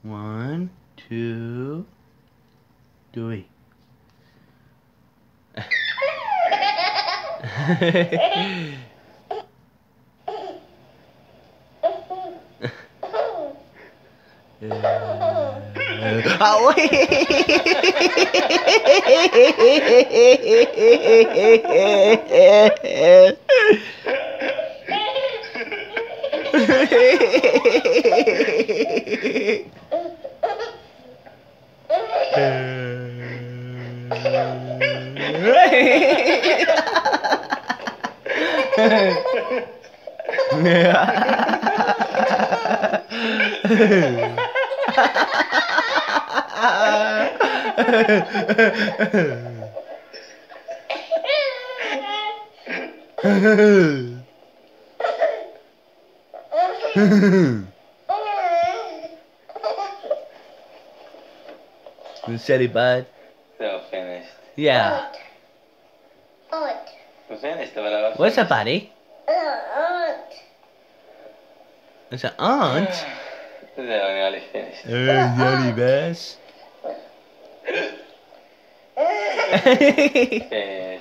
1, 2, 3. Silly bud. So finished. Yeah. We're finished. Well, What's up, buddy? Aunt. It's an aunt. They're nearly finished. Jelly bears. Okay.